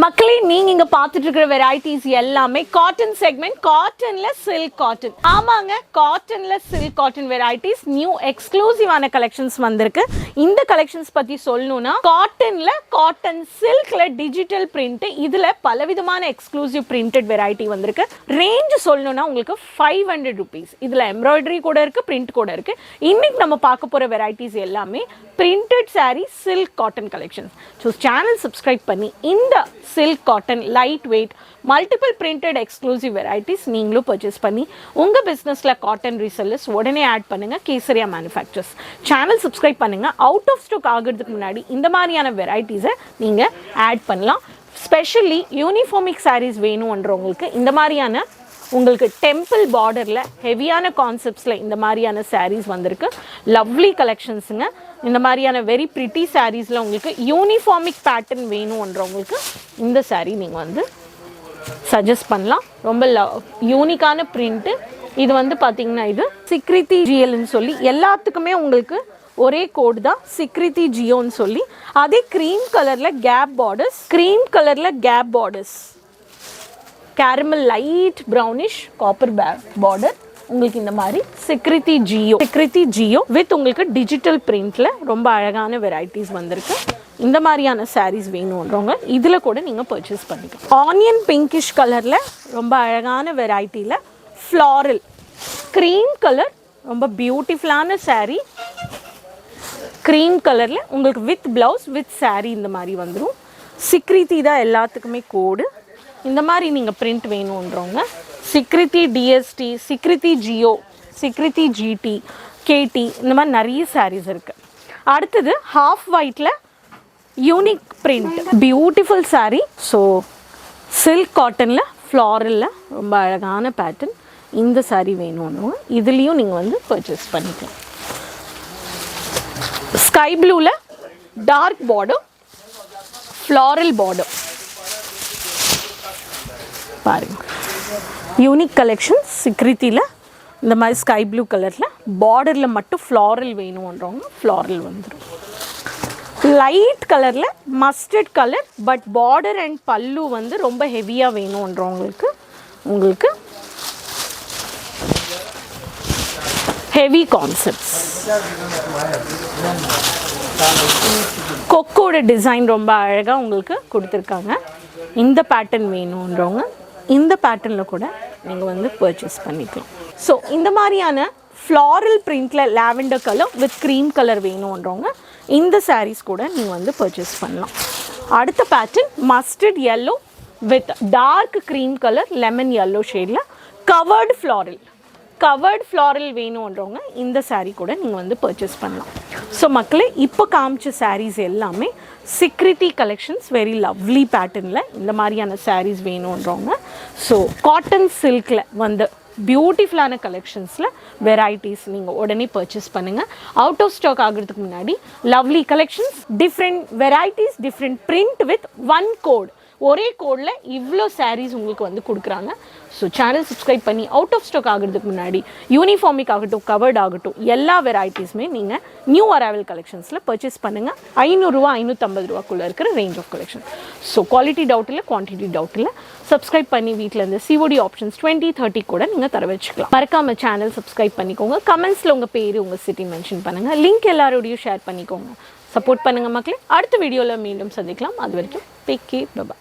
மக்களே நீங்க இங்க பார்த்துட்டு இருக்கிற வெரைட்டிஸ் எல்லாமே காட்டன் செக்மெண்ட். காட்டன்ல சில்க் காட்டன். ஆமாங்க, காட்டன்ல சில்க் காட்டன் வெரைட்டிஸ் நியூ எக்ஸ்க்ளூசிவான கலெக்ஷன்ஸ் வந்திருக்கு. இந்த கலெக்ஷன்ஸ் பத்தி சொல்லணும்னா காட்டன்ல காட்டன் சில்க்ல டிஜிட்டல் பிரிண்ட், இதுல பலவிதமான எக்ஸ்க்ளூசிவ் பிரிண்டட் வெரைட்டி வந்திருக்கு. ரேஞ்ச் சொல்லணும்னா உங்களுக்கு 500 rupees. இதுல எம்ப்ராய்டரி கூட இருக்கு, பிரிண்ட் கூட இருக்கு. இன்னைக்கு நம்ம பார்க்க போற வெரைட்டிஸ் எல்லாமே printed sorry silk cotton collections. So channel subscribe பண்ணி இந்த silk cotton light weight multiple printed exclusive varieties நீங்களும் பர்ச்சேஸ் பண்ணி உங்கள் பிஸ்னஸில் காட்டன் ரீசெல்லர்ஸ் உடனே ஆட் பண்ணுங்கள். கேசரியா மேனுஃபேக்சர்ஸ் சேனல் சப்ஸ்கிரைப் பண்ணுங்கள். அவுட் ஆஃப் ஸ்டாக் ஆகிறதுக்கு முன்னாடி இந்த மாதிரியான வெரைட்டிஸை நீங்கள் ஆட் பண்ணலாம். ஸ்பெஷலி யூனிஃபார்மிக் சாரீஸ் வேணும்ன்றவங்களுக்கு இந்த மாதிரியான உங்களுக்கு டெம்பிள் பார்டரில் ஹெவியான கான்செப்ட்ஸில் இந்த மாதிரியான சாரீஸ் வந்திருக்கு. லவ்லி கலெக்ஷன்ஸுங்க. இந்த மாதிரியான வெரி ப்ரிட்டி சாரீஸில் உங்களுக்கு யூனிஃபார்மிக் பேட்டர்ன் வேணும்ன்றவங்களுக்கு இந்த சாரீ நீங்கள் வந்து சஜஸ்ட் பண்ணலாம். ரொம்ப யூனிக்கான பிரிண்ட்டு. இது வந்து பார்த்திங்கன்னா இது சிக்ரிதி ஜிஎல்னு சொல்லி எல்லாத்துக்குமே உங்களுக்கு ஒரே கோடு தான், சிக்ரிதி ஜியோன்னு சொல்லி. அதே க்ரீம் கலரில் கேப் borders, caramel light brownish copper border. உங்களுக்கு இந்த மாதிரி சிக்ரிதி ஜியோ வித் உங்களுக்கு டிஜிட்டல் பிரிண்ட்ல ரொம்ப அழகான வெரைட்டிஸ் வந்திருக்கு. இந்த மாதிரியான சாரீஸ் வேணும்ன்றவங்க இதில் கூட நீங்கள் பர்ச்சேஸ் பண்ணிக்கலாம். ஆனியன் பிங்கிஷ் கலரில் ரொம்ப அழகான வெரைட்டியில் ஃப்ளாரல் க்ரீம் கலர், ரொம்ப பியூட்டிஃபுல்லான சாரீ. க்ரீம் கலரில் உங்களுக்கு வித் ப்ளவுஸ் வித் சாரீ இந்த மாதிரி வந்துடும். சிக்ரிதி தான் எல்லாத்துக்குமே கோடு. இந்த மாதிரி நீங்கள் பிரிண்ட் வேணுன்றவங்க சிக்ரிதி டிஎஸ்டி, சிக்ரிதி ஜியோ, சிக்ரிதி ஜிடி, கேடி இந்த மாதிரி நிறைய சாரீஸ் இருக்குது. அடுத்தது ஹாஃப் ஒயிட்டில் unique print beautiful sari. So silk காட்டனில் ஃப்ளாரலில் ரொம்ப அழகான பேட்டர்ன். இந்த சாரீ வேணும்னு இதுலேயும் நீங்கள் வந்து பர்ச்சேஸ் பண்ணிக்கலாம். ஸ்கை ப்ளூவில் டார்க் பார்டர், ஃப்ளாரல் பார்டர் பாருங்க. யூனிக் கலெக்ஷன் சிக்ரித்தியில் இந்த மாதிரி ஸ்கை ப்ளூ கலரில் பார்டரில் மட்டும் ஃப்ளாரல் வேணும்ன்றவங்க ஃப்ளாரல் வந்துடும். லைட் கலரில் mustard colour but border and பல்லு வந்து ரொம்ப ஹெவியாக வேணும்ன்றவங்களுக்கு உங்களுக்கு ஹெவி கான்செப்ட்ஸ். கொக்கோட டிசைன் ரொம்ப அழகாக உங்களுக்கு கொடுத்துருக்காங்க. இந்த பேட்டர்ன் வேணுன்றவங்க இந்த பேட்டர்னில் கூட நீங்கள் வந்து பர்ச்சேஸ் பண்ணிக்கலாம். ஸோ இந்த மாதிரியான ஃப்ளாரல் பிரிண்டில் lavender colour with cream colour வேணுன்றவங்க இந்த சாரீஸ் கூட நீங்கள் வந்து பர்ச்சேஸ் பண்ணலாம். அடுத்த pattern mustard yellow with dark cream colour lemon yellow ஷேடில் கவர்டு ஃப்ளாரல் வேணுன்றவங்க இந்த சாரீ கூட நீங்கள் வந்து பர்ச்சேஸ் பண்ணலாம். ஸோ மக்களே இப்போ காமிச்ச சாரீஸ் எல்லாமே சிக்ரிதி கலெக்ஷன்ஸ், வெரி லவ்லி பேட்டர்னில் இந்த மாதிரியான சாரீஸ் வேணுன்றவங்க. ஸோ காட்டன் சில்கில் வந்து பியூட்டிஃபுல்லான கலெக்ஷன்ஸில் வெரைட்டிஸ் நீங்கள் உடனே பர்ச்சேஸ் பண்ணுங்கள். அவுட் ஆஃப் ஸ்டாக் ஆகிறதுக்கு முன்னாடி lovely collections, different varieties, different print with one code. ஒரே கோடில் இவ்வளோ சாரீஸ் உங்களுக்கு வந்து கொடுக்குறாங்க. ஸோ சேனல் சப்ஸ்கிரைப் பண்ணி அவுட் ஆஃப் ஸ்டாக் ஆகிறதுக்கு முன்னாடி யூனிஃபார்மிக் ஆகட்டும், கவர்ட் ஆகட்டும், எல்லா வெரைட்டிஸுமே நீங்கள் நியூ அரைவல் கலெக்ஷன்ஸில் பர்ச்சேஸ் பண்ணுங்கள். 500 550 ரூபாக்குள்ளே இருக்கிற range of collection. So quality doubt இல்லை, குவான்டிட்டி டவுட் இல்லை. சப்ஸ்கிரைப் பண்ணி வீட்டில் இருந்து சிஓடி ஆப்ஷன்ஸ் 20-30 கூட நீங்கள் தர வச்சுக்கலாம். மறக்காமல் சேனல் சப்ஸ்கிரைப் பண்ணிக்கோங்க. கமெண்ட்ஸில் உங்கள் பேர், உங்கள் சிட்டி மென்ஷன் பண்ணுங்கள். லிங்க் எல்லாரோடையும் ஷேர் பண்ணிக்கோங்க. சப்போர்ட் பண்ணுங்கள் மக்களே. அடுத்த வீடியோவில் மீண்டும் சந்திக்கலாம். அது வரைக்கும் டேக் கேர், பை.